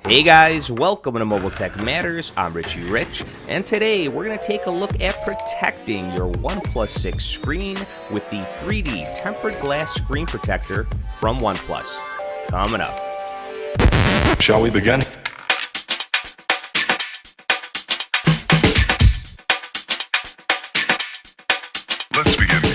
Hey guys, welcome to Mobile Tech Matters. I'm Richie Rich, and today we're going to take a look at protecting your OnePlus 6 screen with the 3D tempered glass screen protector from OnePlus. Coming up. Shall we begin? Let's begin now.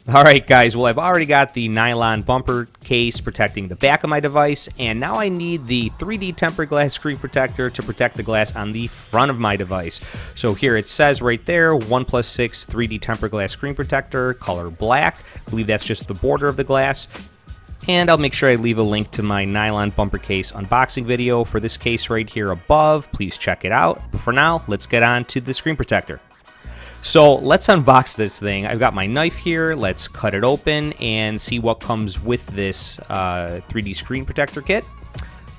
Alright guys, well I've already got the nylon bumper case protecting the back of my device, and now I need the 3D tempered glass screen protector to protect the glass on the front of my device. So here it says right there, OnePlus 6 3D tempered glass screen protector, color black. I believe that's just the border of the glass. And I'll make sure I leave a link to my nylon bumper case unboxing video for this case right here above. Please check it out. But for now, let's get on to the screen protector. So let's unbox this thing. I've got my knife here. Let's cut it open and see what comes with this 3D screen protector kit.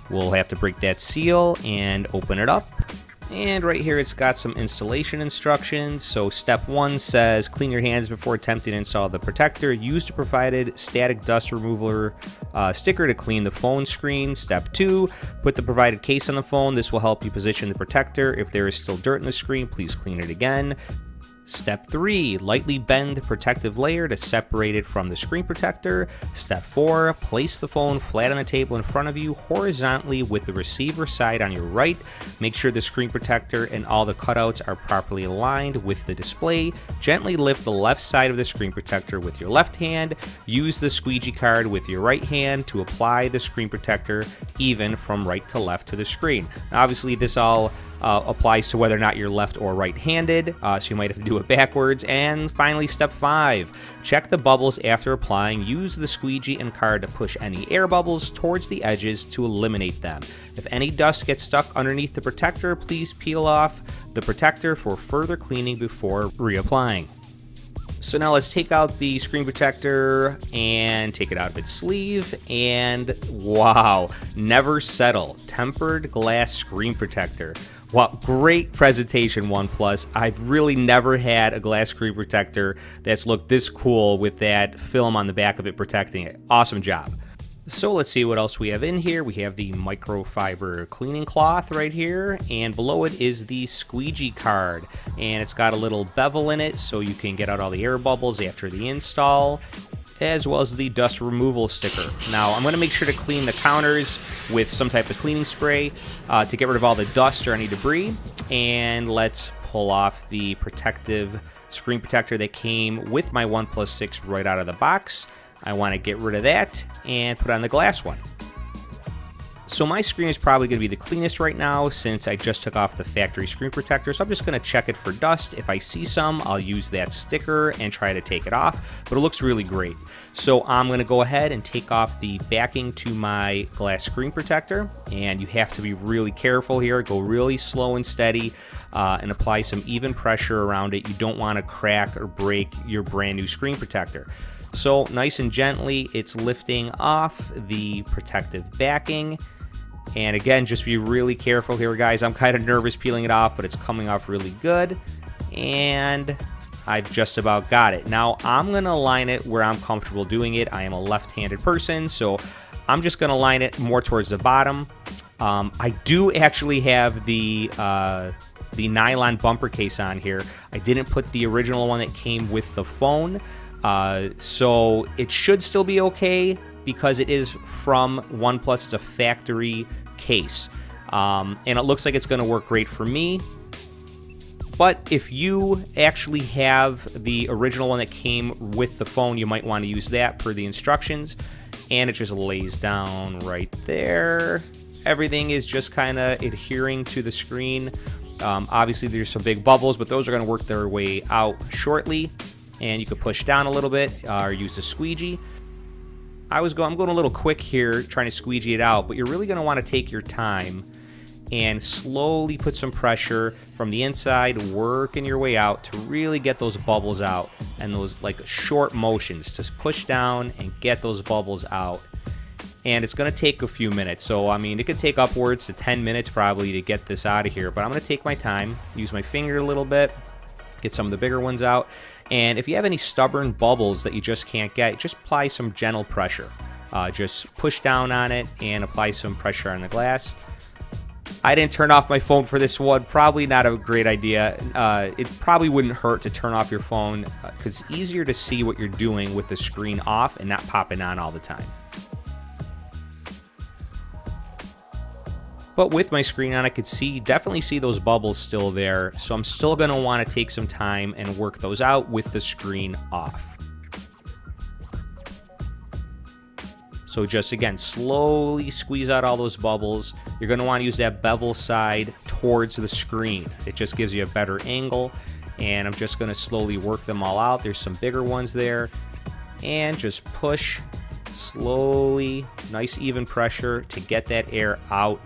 We'll have to break that seal and open it up. And right here it's got some installation instructions. So step 1 says clean your hands before attempting to install the protector. Use the provided static dust remover sticker to clean the phone screen. Step 2, put the provided case on the phone. This will help you position the protector. If there is still dirt in the screen, please clean it again. Step 3, lightly bend the protective layer to separate it from the screen protector. Step 4, place the phone flat on the table in front of you horizontally with the receiver side on your right. Make sure the screen protector and all the cutouts are properly aligned with the display. Gently lift the left side of the screen protector with your left hand. Use the squeegee card with your right hand to apply the screen protector even from right to left to the screen. Now, obviously this all applies to whether or not you're left or right-handed, so you might have to do it backwards. And finally, step 5, check the bubbles after applying. Use the squeegee and card to push any air bubbles towards the edges to eliminate them. If any dust gets stuck underneath the protector, please peel off the protector for further cleaning before reapplying. So now let's take out the screen protector and take it out of its sleeve, and wow, never settle, tempered glass screen protector. Wow, great presentation, OnePlus. I've really never had a glass screen protector that's looked this cool with that film on the back of it protecting it. Awesome job. So let's see what else we have in here. We have the microfiber cleaning cloth right here, and below it is the squeegee card, and it's got a little bevel in it so you can get out all the air bubbles after the install, as well as the dust removal sticker. Now I'm going to make sure to clean the counters with some type of cleaning spray to get rid of all the dust or any debris. And let's pull off the protective screen protector that came with my OnePlus 6 right out of the box. I want to get rid of that and put on the glass one. So my screen is probably going to be the cleanest right now since I just took off the factory screen protector. So I'm just going to check it for dust. If I see some, I'll use that sticker and try to take it off. But it looks really great. So I'm going to go ahead and take off the backing to my glass screen protector. And you have to be really careful here. Go really slow and steady and apply some even pressure around it. You don't want to crack or break your brand new screen protector. So nice and gently, it's lifting off the protective backing. And again, just be really careful here, guys. I'm kind of nervous peeling it off, but it's coming off really good. And I've just about got it. Now, I'm going to line it where I'm comfortable doing it. I am a left-handed person, so I'm just going to line it more towards the bottom. I do actually have the nylon bumper case on here. I didn't put the original one that came with the phone. So it should still be okay because it is from OnePlus. It's a factory case. And it looks like it's going to work great for me. But if you actually have the original one that came with the phone, you might want to use that per the instructions. And it just lays down right there. Everything is just kind of adhering to the screen. Obviously, there's some big bubbles, but those are going to work their way out shortly. And you could push down a little bit or use the squeegee. I'm going a little quick here trying to squeegee it out, but you're really going to want to take your time and slowly put some pressure from the inside, working your way out to really get those bubbles out, and those like short motions to push down and get those bubbles out. And it's going to take a few minutes. So, I mean, it could take upwards to 10 minutes probably to get this out of here, but I'm going to take my time, use my finger a little bit, get some of the bigger ones out. And if you have any stubborn bubbles that you just can't get, just apply some gentle pressure. just push down on it and apply some pressure on the glass. I didn't turn off my phone for this one. Probably not a great idea. It probably wouldn't hurt to turn off your phone because it's easier to see what you're doing with the screen off and not popping on all the time. But with my screen on, I could definitely see those bubbles still there. So I'm still going to want to take some time and work those out with the screen off. So just again, slowly squeeze out all those bubbles. You're going to want to use that bevel side towards the screen. It just gives you a better angle. And I'm just going to slowly work them all out. There's some bigger ones there. And just push slowly, nice even pressure to get that air out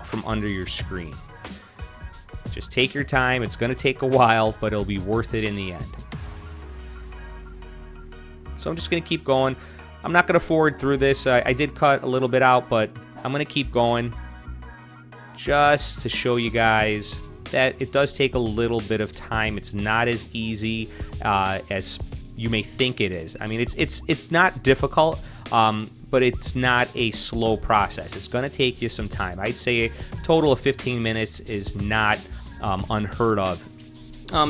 from under your screen. Just take your time. It's going to take a while, but it'll be worth it in the end. So I'm just going to keep going. I'm not going to forward through this. I did cut a little bit out, but I'm going to keep going just to show you guys that it does take a little bit of time. It's not as easy as you may think it is. I mean, it's not difficult, but it's not a slow process. It's going to take you some time. I'd say a total of 15 minutes is not unheard of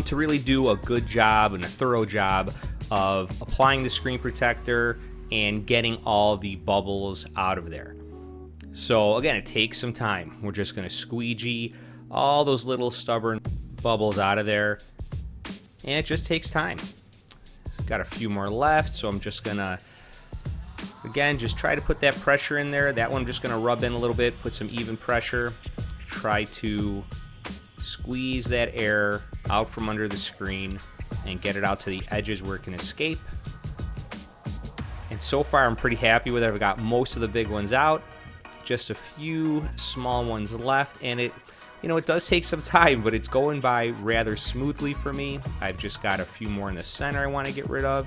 to really do a good job and a thorough job of applying the screen protector and getting all the bubbles out of there. So again, it takes some time. We're just going to squeegee all those little stubborn bubbles out of there, and it just takes time. Got a few more left, so I'm just going to, again, just try to put that pressure in there. That one I'm just going to rub in a little bit, put some even pressure, try to squeeze that air out from under the screen and get it out to the edges where it can escape. And so far I'm pretty happy with it. I've got most of the big ones out, just a few small ones left, and it does take some time, but it's going by rather smoothly for me. I've just got a few more in the center I want to get rid of,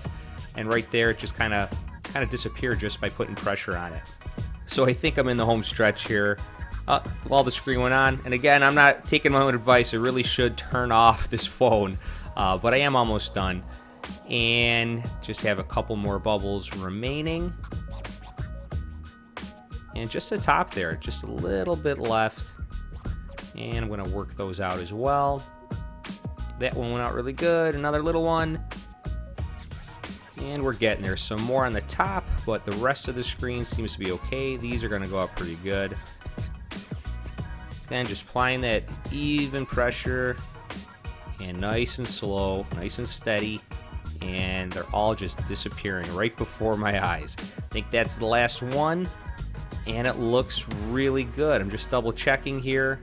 and right there it just kind of disappeared just by putting pressure on it. So I think I'm in the home stretch here. While the screen went on, and again, I'm not taking my own advice. I really should turn off this phone, but I am almost done. And just have a couple more bubbles remaining, and just the top there, just a little bit left, and I'm going to work those out as well. That one went out really good. Another little one, and we're getting there. Some more on the top, but the rest of the screen seems to be okay. These are going to go up pretty good. Then just applying that even pressure, and nice and slow, nice and steady. And they're all just disappearing right before my eyes. I think that's the last one, and it looks really good. I'm just double checking here.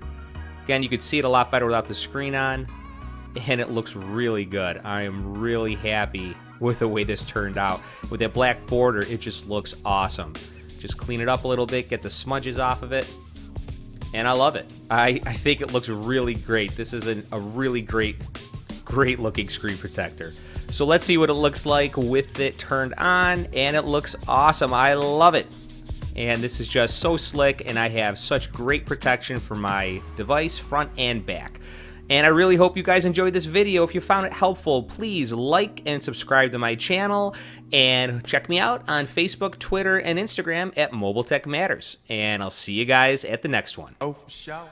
Again, you could see it a lot better without the screen on, and it looks really good. I am really happy with the way this turned out. With that black border, it just looks awesome. Just clean it up a little bit, get the smudges off of it, and I love it. I think it looks really great. This is a really great looking screen protector. So let's see what it looks like with it turned on, and it looks awesome. I love it. And this is just so slick, and I have such great protection for my device, front and back. And I really hope you guys enjoyed this video. If you found it helpful, please like and subscribe to my channel, and check me out on Facebook, Twitter, and Instagram at Mobile Tech Matters. And I'll see you guys at the next one. Oh, for sure.